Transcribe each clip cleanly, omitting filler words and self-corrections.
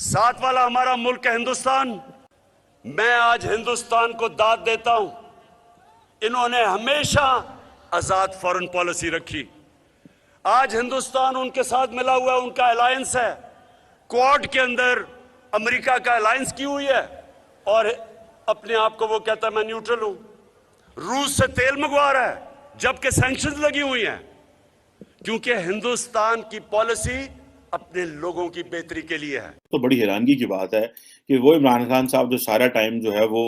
साथ वाला हमारा मुल्क है हिंदुस्तान। मैं आज हिंदुस्तान को दाद देता हूं, इन्होंने हमेशा आजाद फॉरेन पॉलिसी रखी। आज हिंदुस्तान उनके साथ मिला हुआ है, उनका अलायंस है। क्वाड के अंदर अमेरिका का अलायंस की हुई है और अपने आप को वो कहता है मैं न्यूट्रल हूं। रूस से तेल मंगवा रहा है जबकि सैंक्शंस लगी हुई हैं, क्योंकि हिंदुस्तान की पॉलिसी अपने लोगों की बेहतरी के लिए है। तो बड़ी हैरानगी की बात है कि वो इमरान खान साहब जो सारा टाइम जो है वो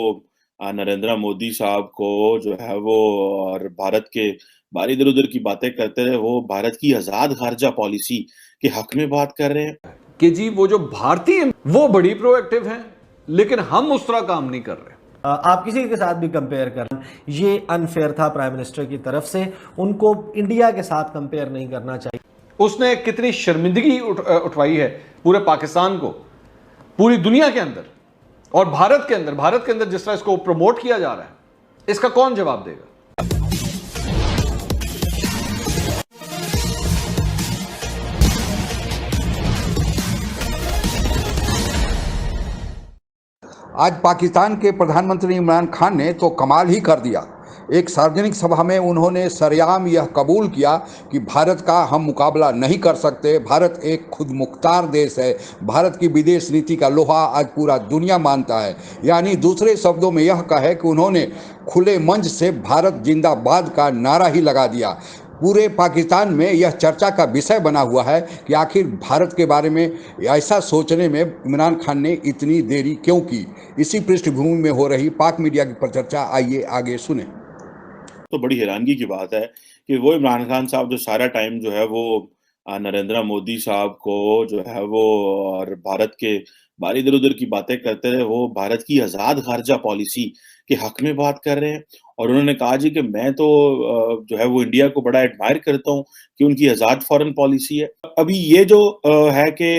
नरेंद्र मोदी साहब को जो है वो और भारत के बाहर इधर उधर की बातें करते रहे, वो भारत की आजाद खारजा पॉलिसी के हक में बात कर रहे हैं कि जी वो जो भारतीय वो बड़ी प्रोएक्टिव हैं, लेकिन हम उस तरह काम नहीं कर रहे। आप किसी के साथ भी कंपेयर कर, ये अनफेयर था प्राइम मिनिस्टर की तरफ से। उनको इंडिया के साथ कंपेयर नहीं करना चाहिए। उसने कितनी शर्मिंदगी उठवाई है पूरे पाकिस्तान को, पूरी दुनिया के अंदर और भारत के अंदर जिस तरह इसको प्रमोट किया जा रहा है, इसका कौन जवाब देगा? आज पाकिस्तान के प्रधानमंत्री इमरान खान ने तो कमाल ही कर दिया। एक सार्वजनिक सभा में उन्होंने सरेआम यह कबूल किया कि भारत का हम मुकाबला नहीं कर सकते। भारत एक खुद मुख्तार देश है। भारत की विदेश नीति का लोहा आज पूरा दुनिया मानता है। यानी दूसरे शब्दों में यह कहे कि उन्होंने खुले मंच से भारत जिंदाबाद का नारा ही लगा दिया। पूरे पाकिस्तान में यह चर्चा का विषय बना हुआ है कि आखिर भारत के बारे में ऐसा सोचने में इमरान खान ने इतनी देरी क्यों की। इसी पृष्ठभूमि में हो रही पाक मीडिया की परिचर्चा आइए आगे सुने। तो बड़ी हैरानगी की बात है कि वो इमरान खान साहब जो सारा टाइम जो है वो नरेंद्र मोदी साहब को जो है वो और भारत के बाहर इधर उधर की बातें करते रहे, वो भारत की आजाद खारजा पॉलिसी के हक में बात कर रहे हैं। और उन्होंने कहा जी कि मैं तो जो है वो इंडिया को बड़ा एडमायर करता हूं कि उनकी आजाद फॉरेन पॉलिसी है। अभी ये जो है कि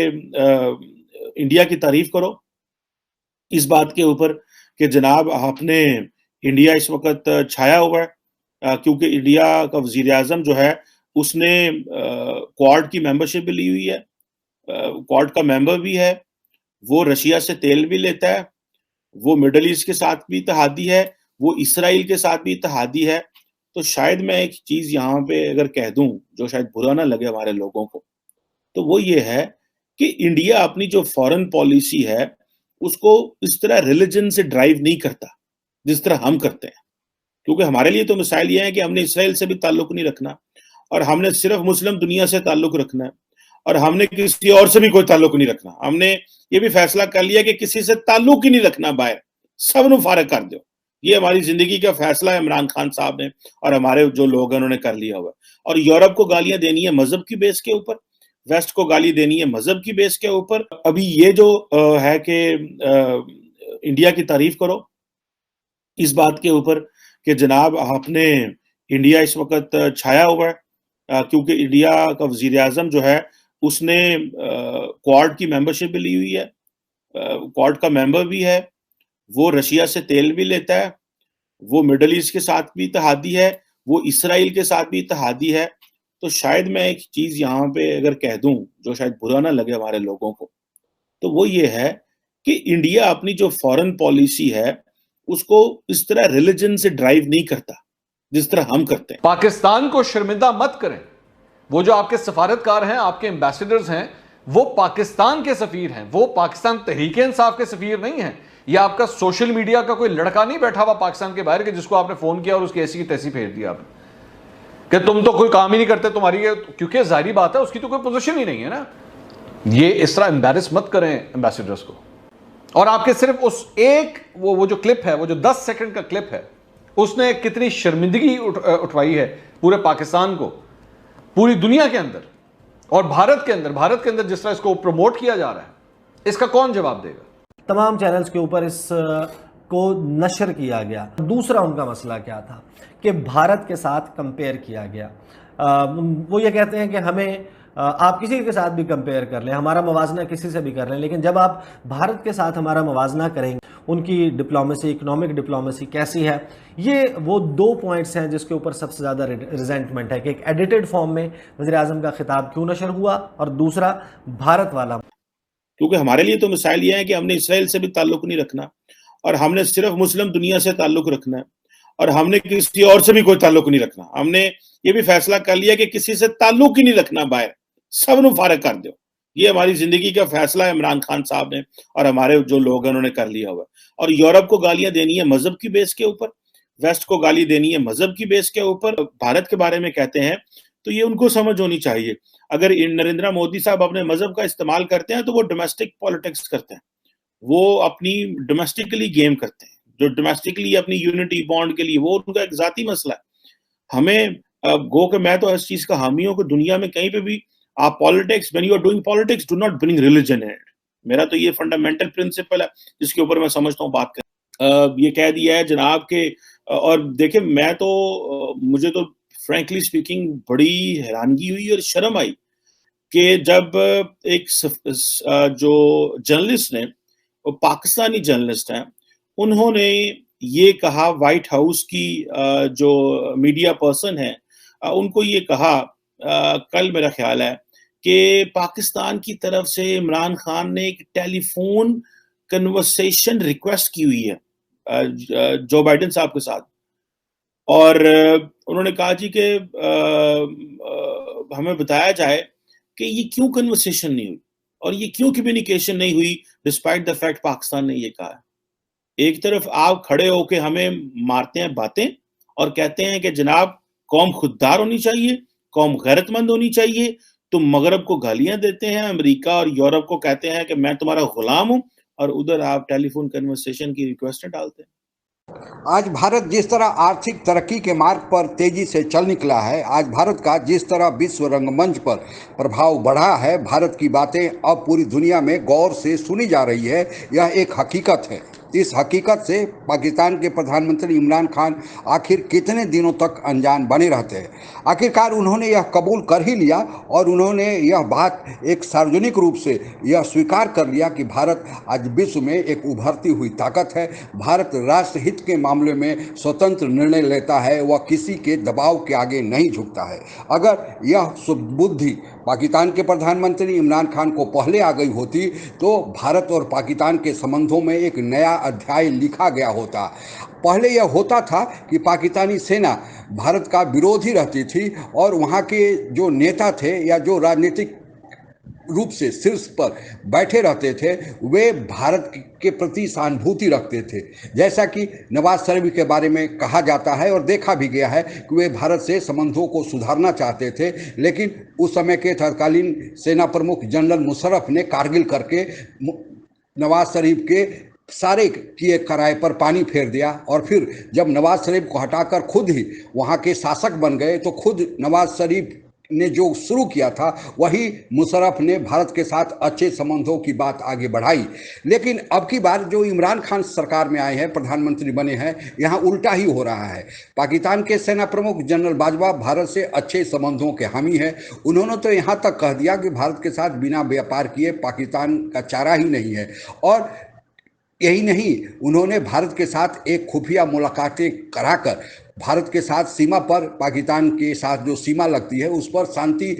इंडिया की तारीफ करो इस बात के ऊपर कि जनाब आपने इंडिया इस वक्त छाया हुआ है, क्योंकि इंडिया का वजीर आजम जो है उसने क्वाड की मेंबरशिप भी ली हुई है, क्वाड का मेंबर भी है, वो रशिया से तेल भी लेता है, वो मिडल ईस्ट के साथ भी इत्तेहादी है, वो इसराइल के साथ भी इत्तेहादी है। तो शायद मैं एक चीज यहाँ पे अगर कह दूं जो शायद बुरा ना लगे हमारे लोगों को, तो वो ये है कि इंडिया अपनी जो फॉरेन पॉलिसी है उसको इस तरह रिलीजन से ड्राइव नहीं करता जिस तरह हम करते हैं। क्योंकि हमारे लिए तो मिसाइल ये है कि हमने इसराइल से भी ताल्लुक नहीं रखना और हमने सिर्फ मुस्लिम दुनिया से ताल्लुक रखना है और हमने किसी और से भी कोई ताल्लुक नहीं रखना। हमने ये भी फैसला कर लिया कि किसी से ताल्लुक ही नहीं रखना, बाहर सबनों फारग कर दो। ये हमारी जिंदगी का फैसला है इमरान खान साहब ने और हमारे जो लोग हैं उन्होंने कर लिया हुआ। और यूरोप को गालियां देनी है मजहब की बेस के ऊपर, वेस्ट को गाली देनी है मजहब की बेस के ऊपर। अभी ये जो है कि इंडिया की तारीफ करो इस बात के ऊपर कि जनाब आपने इंडिया इस वक्त छाया हुआ है, क्योंकि इंडिया का वजीर आजम जो है उसने क्वाड की मेंबरशिप भी ली हुई है, क्वाड का मेंबर भी है, वो रशिया से तेल भी लेता है, वो मिडल ईस्ट के साथ भी इत्तेहादी है, वो इसराइल के साथ भी इत्तेहादी है। तो शायद मैं एक चीज यहाँ पे अगर कह दूं जो शायद बुरा ना लगे हमारे लोगों को, तो वो ये है कि इंडिया अपनी जो फॉरेन पॉलिसी है उसको इस तरह रिलीजन से ड्राइव नहीं करता जिस तरह हम करते हैं। पाकिस्तान को शर्मिंदा मत करें। वो जो आपके सफारतकार हैं, आपके एम्बेसडर्स हैं, वो पाकिस्तान के सफीर हैं, वो पाकिस्तान तहरीक इंसाफ के सफीर नहीं हैं। या आपका सोशल मीडिया का कोई लड़का नहीं बैठा हुआ पाकिस्तान के बाहर के जिसको आपने फोन किया और उसकी ऐसी की तैसी फेर दिया आपने कि तुम तो कोई काम ही नहीं करते तुम्हारी, क्योंकि जाहिर बात है उसकी तो कोई पोजीशन ही नहीं है ना। ये इस तरह एम्बेरस मत करें एम्बेसडर्स को। और आपके सिर्फ उस एक वो जो क्लिप है, वो जो 10 सेकंड का क्लिप है, उसने कितनी शर्मिंदगी उठवाई है पूरे पाकिस्तान को, पूरी दुनिया के अंदर और भारत के अंदर जिस तरह इसको प्रमोट किया जा रहा है, इसका कौन जवाब देगा? तमाम चैनल्स के ऊपर इस को नशर किया गया। दूसरा उनका मसला क्या था कि भारत के साथ कंपेयर किया गया। वो ये कहते हैं कि हमें आप किसी के साथ भी कंपेयर कर लें, हमारा मवाजना किसी से भी कर लें, लेकिन जब आप भारत के साथ हमारा मवाजना करेंगे, उनकी डिप्लोमेसी, इकोनॉमिक डिप्लोमेसी कैसी है, ये वो 2 पॉइंट्स हैं जिसके ऊपर सबसे ज़्यादा रिजेंटमेंट है कि एक एडिटेड फॉर्म में वज़ीर आज़म का खिताब क्यों नशर हुआ और दूसरा भारत वाला। क्योंकि हमारे लिए तो मिसाइल ये है कि हमने इसराइल से भी ताल्लुक नहीं रखना, और हमने सिर्फ मुस्लिम दुनिया से ताल्लुक रखना है, और हमने किसी और से भी कोई ताल्लुक नहीं रखना। हमने ये भी फैसला कर लिया कि किसी से ताल्लुक ही नहीं रखना, बाहर सबनों फारग कर दो। ये हमारी जिंदगी का फैसला है इमरान खान साहब ने और हमारे जो लोग हैं उन्होंने कर लिया हुआ। और यूरोप को गालियां देनी है मजहब की बेस के ऊपर, वेस्ट को गाली देनी है मजहब की बेस के ऊपर, भारत के बारे में कहते हैं, तो ये उनको समझ होनी चाहिए। अगर नरेंद्र मोदी साहब अपने मजहब का इस्तेमाल करते हैं तो वो डोमेस्टिक पॉलिटिक्स करते हैं, वो अपनी डोमेस्टिकली गेम करते हैं, जो डोमेस्टिकली अपनी यूनिटी बॉन्ड के लिए, वो उनका एक जाती मसला है। हमें गो के मैं तो इस चीज का हामी हूं कि दुनिया में कहीं पे भी आप politics, when you are doing politics, do not bring religion in it. मेरा तो ये फंडामेंटल प्रिंसिपल है जिसके ऊपर मैं समझता हूँ बात कर। ये कह दिया है जनाब के, और देखिए मैं तो मुझे तो फ्रैंकली स्पीकिंग बड़ी हैरानगी हुई और शर्म आई कि जब एक जो जर्नलिस्ट ने, वो पाकिस्तानी जर्नलिस्ट हैं, उन्होंने ये कहा, व्हाइट हाउस की जो मीडिया पर्सन है उनको ये कहा कल मेरा ख्याल है कि पाकिस्तान की तरफ से इमरान खान ने एक टेलीफोन कन्वर्सेशन रिक्वेस्ट की हुई है जो बाइडेन साहब के साथ, और उन्होंने कहा जी कि हमें बताया जाए कि ये क्यों कन्वर्सेशन नहीं हुई और ये क्यों कम्युनिकेशन नहीं हुई डिस्पाइट द फैक्ट पाकिस्तान ने ये कहा है। एक तरफ आप खड़े होके हमें मारते हैं बातें और कहते हैं कि जनाब कौम खुददार होनी चाहिए, कौम गैरतमंद होनी चाहिए, तुम मगरब को गालियां देते हैं, अमेरिका और यूरोप को कहते हैं कि मैं तुम्हारा गुलाम हूं, और उधर आप टेलीफोन कन्वर्सेशन की रिक्वेस्ट डालते हैं। आज भारत जिस तरह आर्थिक तरक्की के मार्ग पर तेजी से चल निकला है, आज भारत का जिस तरह विश्व रंगमंच पर प्रभाव बढ़ा है, भारत की बातें अब पूरी दुनिया में गौर से सुनी जा रही है, यह एक हकीकत है। इस हकीकत से पाकिस्तान के प्रधानमंत्री इमरान खान आखिर कितने दिनों तक अनजान बने रहते हैं। आखिरकार उन्होंने यह कबूल कर ही लिया और उन्होंने यह बात एक सार्वजनिक रूप से यह स्वीकार कर लिया कि भारत आज विश्व में एक उभरती हुई ताकत है। भारत राष्ट्र हित के मामले में स्वतंत्र निर्णय लेता है, वह किसी के दबाव के आगे नहीं झुकता है। अगर यह सुबुद्धि पाकिस्तान के प्रधानमंत्री इमरान खान को पहले आ गई होती तो भारत और पाकिस्तान के संबंधों में एक नया अध्याय लिखा गया होता। पहले यह होता था कि पाकिस्तानी सेना भारत का विरोधी रहती थी और वहाँ के जो नेता थे या जो राजनीतिक रूप से शीर्ष पर बैठे रहते थे वे भारत के प्रति सहानुभूति रखते थे, जैसा कि नवाज शरीफ के बारे में कहा जाता है और देखा भी गया है कि वे भारत से संबंधों को सुधारना चाहते थे। लेकिन उस समय के तत्कालीन सेना प्रमुख जनरल मुशर्रफ ने कारगिल करके नवाज शरीफ के सारे किए कराए पर पानी फेर दिया, और फिर जब नवाज शरीफ को हटाकर खुद ही वहाँ के शासक बन गए तो खुद नवाज शरीफ ने जो शुरू किया था वही मुशर्रफ ने भारत के साथ अच्छे संबंधों की बात आगे बढ़ाई। लेकिन अब की बार जो इमरान खान सरकार में आए हैं, प्रधानमंत्री बने हैं, यहाँ उल्टा ही हो रहा है। पाकिस्तान के सेना प्रमुख जनरल बाजवा भारत से अच्छे संबंधों के हामी हैं। उन्होंने तो यहाँ तक कह दिया कि भारत के साथ बिना व्यापार किए पाकिस्तान का चारा ही नहीं है, और यही नहीं, उन्होंने भारत के साथ एक खुफिया मुलाकातें कराकर भारत के साथ सीमा पर, पाकिस्तान के साथ जो सीमा लगती है उस पर शांति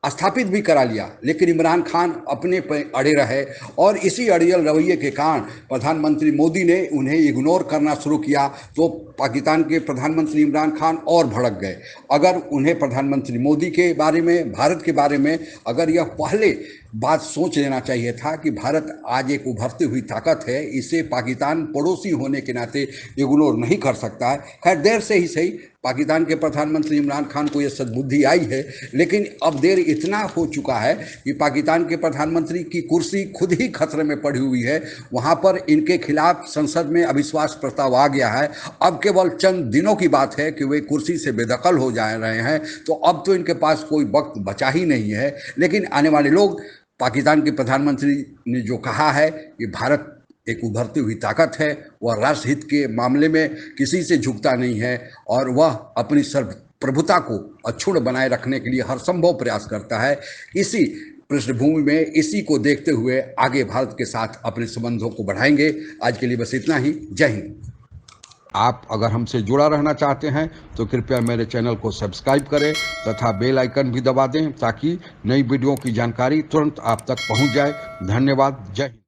स्थापित भी करा लिया। लेकिन इमरान खान अपने पर अड़े रहे और इसी अड़ियल रवैये के कारण प्रधानमंत्री मोदी ने उन्हें इग्नोर करना शुरू किया, तो पाकिस्तान के प्रधानमंत्री इमरान खान और भड़क गए। अगर उन्हें प्रधानमंत्री मोदी के बारे में, भारत के बारे में अगर यह पहले बात सोच लेना चाहिए था कि भारत आज एक उभरती हुई ताकत है, इसे पाकिस्तान पड़ोसी होने के नाते इग्नोर नहीं कर सकता है। खैर देर से ही सही पाकिस्तान के प्रधानमंत्री इमरान खान को यह सद्बुद्धि आई है, लेकिन अब देर इतना हो चुका है कि पाकिस्तान के प्रधानमंत्री की कुर्सी खुद ही खतरे में पड़ी हुई है। वहाँ पर इनके खिलाफ संसद में अविश्वास प्रस्ताव आ गया है। अब केवल चंद दिनों की बात है कि वे कुर्सी से बेदखल हो जा रहे हैं, तो अब तो इनके पास कोई वक्त बचा ही नहीं है। लेकिन आने वाले लोग, पाकिस्तान के प्रधानमंत्री ने जो कहा है कि भारत एक उभरती हुई ताकत है, वह राष्ट्रहित के मामले में किसी से झुकता नहीं है और वह अपनी सर्वप्रभुता को अक्षुण्ण बनाए रखने के लिए हर संभव प्रयास करता है। इसी पृष्ठभूमि में, इसी को देखते हुए आगे भारत के साथ अपने संबंधों को बढ़ाएंगे। आज के लिए बस इतना ही। जय हिंद। आप अगर हमसे जुड़ा रहना चाहते हैं तो कृपया मेरे चैनल को सब्सक्राइब करें तथा बेल आइकन भी दबा दें ताकि नई वीडियो की जानकारी तुरंत आप तक पहुंच जाए। धन्यवाद। जय हिंद।